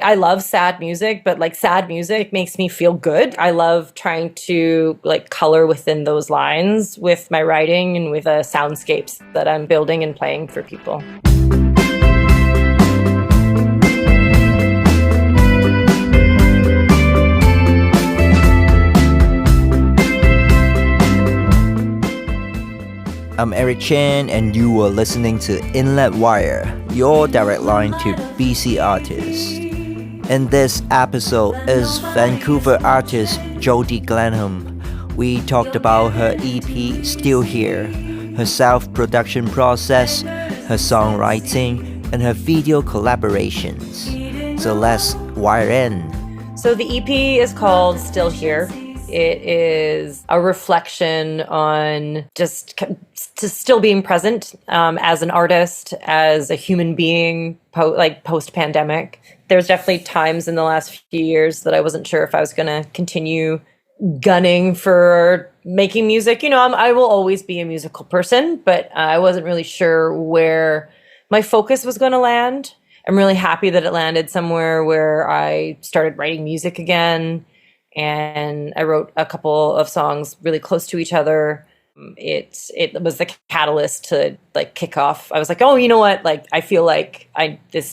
I love sad music, but like sad music makes me feel good. I love trying to like color within those lines with my writing and with soundscapes that I'm building and playing for people. I'm Eric Chan, and you are listening to Inlet Wire, your direct line to BC artists. In this episode is Vancouver artist Jody Glenham. We talked about her EP Still Here, her self-production process, her songwriting, and her video collaborations. So let's wire in. So the EP is called Still Here. It is a reflection on just still being present as an artist, as a human being, post-pandemic. There's definitely times in the last few years that I wasn't sure if I was going to continue gunning for making music. You know, I will always be a musical person, but I wasn't really sure where my focus was going to land. I'm really happy that it landed somewhere where I started writing music again. And I wrote a couple of songs really close to each other. It was the catalyst to like kick off. I was like, oh, you know what? Like, I feel like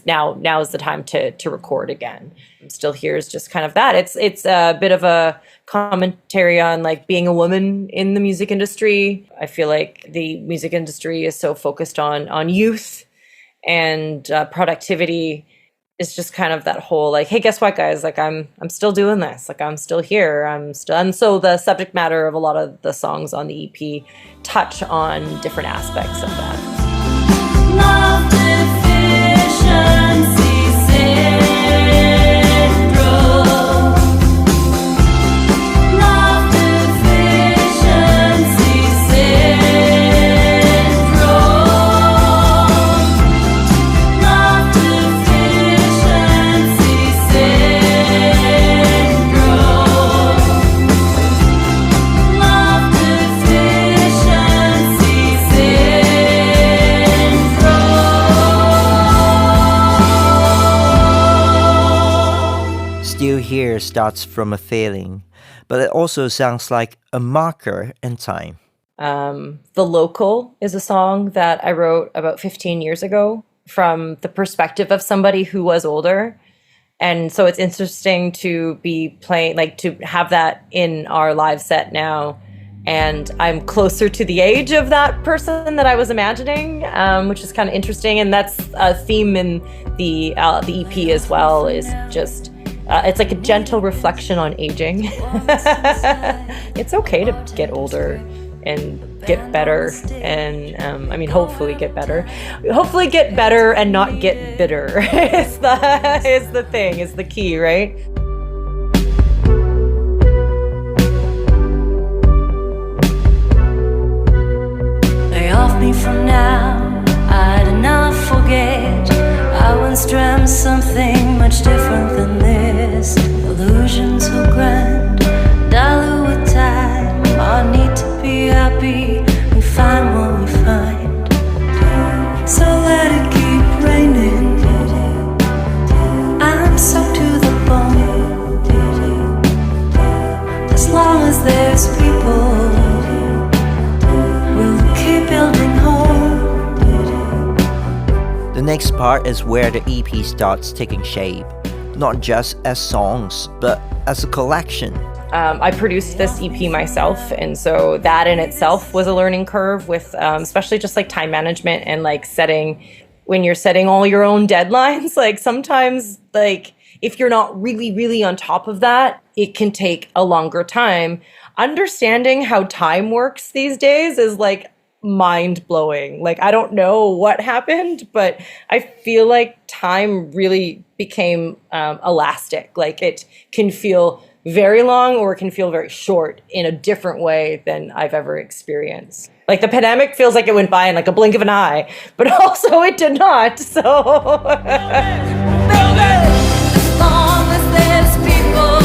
now is the time to record again. Still Here is just kind of that. It's a bit of a commentary on like being a woman in the music industry. I feel like the music industry is so focused on youth and productivity. It's just kind of that whole like, hey, guess what, guys? Like, I'm still doing this. Like, I'm still here. And so the subject matter of a lot of the songs on the EP touch on different aspects of that. Love deficiency syndrome. Love deficiency syndrome. Love deficiency syndrome. Love deficiency syndrome. Still Here starts from a feeling, but it also sounds like a marker in time. The Local is a song that I wrote about 15 years ago from the perspective of somebody who was older. And so it's interesting to be playing, like to have that in our live set now. And I'm closer to the age of that person that I was imagining, which is kind of interesting. And that's a theme in the EP as well, is just, it's like a gentle reflection on aging. It's okay to get older and get better, and hopefully get better. Hopefully get better and not get bitter is the thing, is the key, right? Lay off me from now, I did not forget. I once dreamt something much different than this. Illusions so grand, dilute with time. Our need to be happy, we find what we find. So let it keep raining. I'm soaked to the bone. As long as there's people, we'll keep building home. The next part is where the EP starts taking shape, not just as songs, but as a collection. I produced this EP myself, and so that in itself was a learning curve with especially just like time management and like when you're setting all your own deadlines, like sometimes like if you're not really on top of that, it can take a longer time. Understanding how time works these days is like mind-blowing. Like, I don't know what happened, but I feel like time really became elastic. Like, it can feel very long or it can feel very short in a different way than I've ever experienced. Like, the pandemic feels like it went by in like a blink of an eye, but also it did not. So build it. As long as there's people.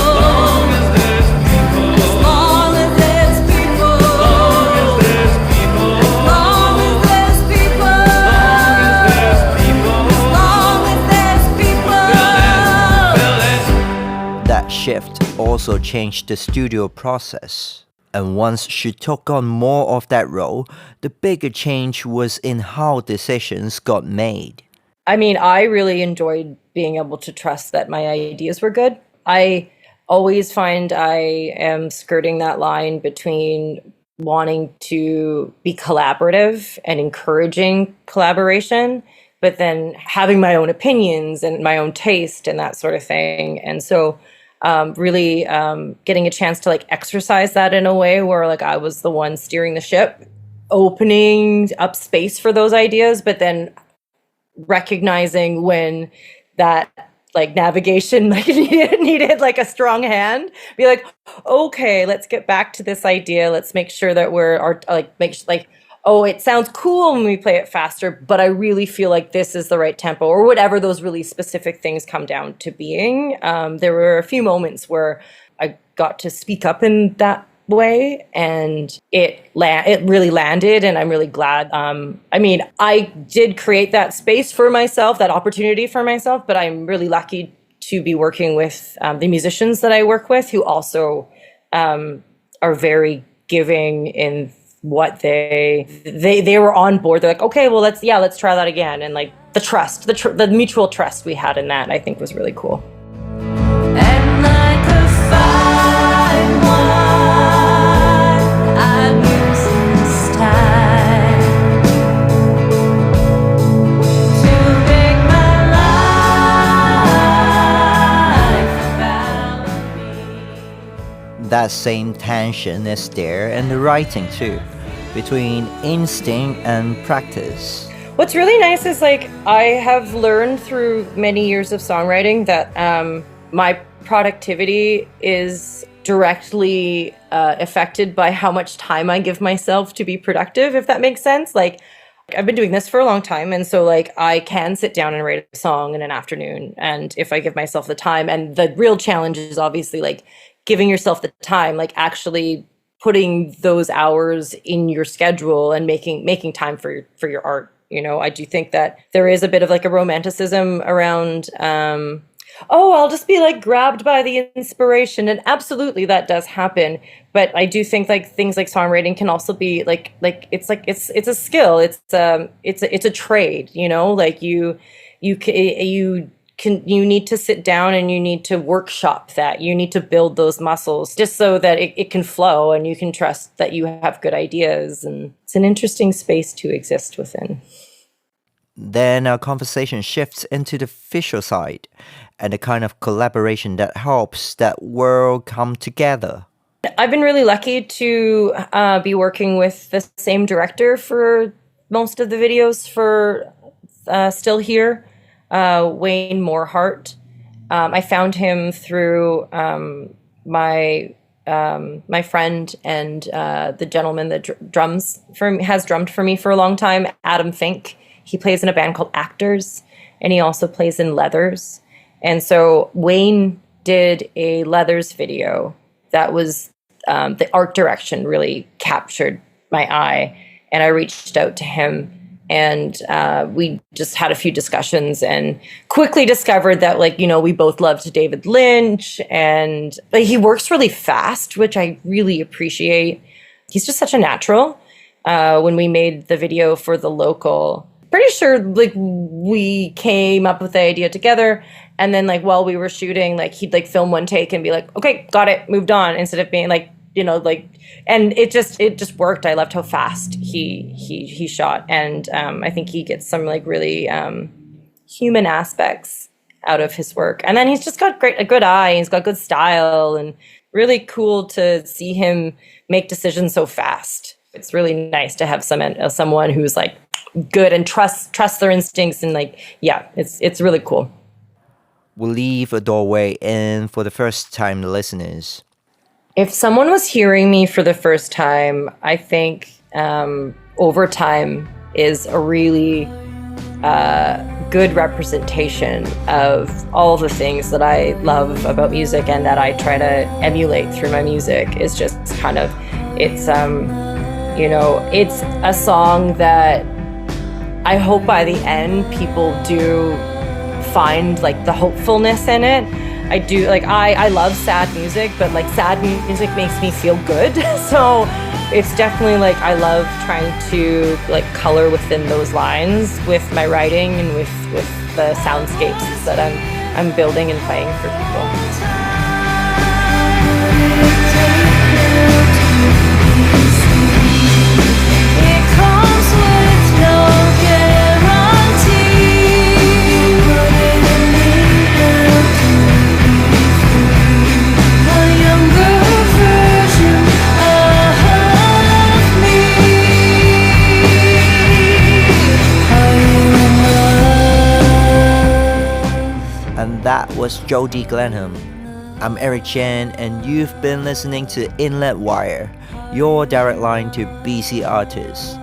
that shift also changed the studio process. And once she took on more of that role, the bigger change was in how decisions got made. I mean, I really enjoyed being able to trust that my ideas were good. I always find I am skirting that line between wanting to be collaborative and encouraging collaboration, but then having my own opinions and my own taste and that sort of thing. And so really getting a chance to like exercise that in a way where like I was the one steering the ship, opening up space for those ideas, but then recognizing when that like navigation like needed like a strong hand, be like, okay, let's get back to this idea. Let's make sure that oh, it sounds cool when we play it faster, but I really feel like this is the right tempo, or whatever those really specific things come down to being. There were a few moments where I got to speak up in that way, and it really landed, and I'm really glad. I mean, I did create that space for myself, that opportunity for myself, but I'm really lucky to be working with the musicians that I work with, who also are very giving in what they were on board. They're like, okay, well, let's try that again. And like the mutual trust we had in that, I think was really cool. And like a fine wine, I'm using this time to make my life about me. That same tension is there in the writing too, between instinct and practice. What's really nice is like I have learned through many years of songwriting that my productivity is directly affected by how much time I give myself to be productive, if that makes sense. Like I've been doing this for a long time, and so like I can sit down and write a song in an afternoon, and if I give myself the time. And the real challenge is obviously like giving yourself the time, like actually putting those hours in your schedule and making time for your art. You know, I do think that there is a bit of like a romanticism around, I'll just be like grabbed by the inspiration. And absolutely that does happen. But I do think like things like songwriting can also be like it's a skill. It's a trade, you know, like you need to sit down and you need to workshop that. You need to build those muscles just so that it can flow and you can trust that you have good ideas. And it's an interesting space to exist within. Then our conversation shifts into the visual side and the kind of collaboration that helps that world come together. I've been really lucky to be working with the same director for most of the videos for Still Here. Wayne Morehart. I found him through my friend and the gentleman that has drummed for me for a long time, Adam Fink. He plays in a band called Actors, and he also plays in Leathers. And so Wayne did a Leathers video that was the art direction really captured my eye, and I reached out to him. And we just had a few discussions and quickly discovered that, like, you know, we both loved David Lynch, and like, he works really fast, which I really appreciate. He's just such a natural. When we made the video for The Local, pretty sure like we came up with the idea together, and then like while we were shooting, like he'd like film one take and be like, okay, got it, moved on, instead of being like, you know, like, and it just worked. I loved how fast he shot, and I think he gets some like really human aspects out of his work. And then he's just got a good eye. He's got good style, and really cool to see him make decisions so fast. It's really nice to have someone who's like good and trusts their instincts, and like, yeah, it's really cool. We'll leave a doorway in for the first time listeners. If someone was hearing me for the first time, I think Overtime is a really good representation of all the things that I love about music and that I try to emulate through my music. Is just kind of, it's it's a song that I hope by the end people do find like the hopefulness in it. I do like I love sad music, but like sad music makes me feel good. So it's definitely like I love trying to like color within those lines with my writing and with the soundscapes that I'm building and playing for people. And that was Jody Glenham. I'm Eric Chan, and you've been listening to Inlet Wire, your direct line to BC artists.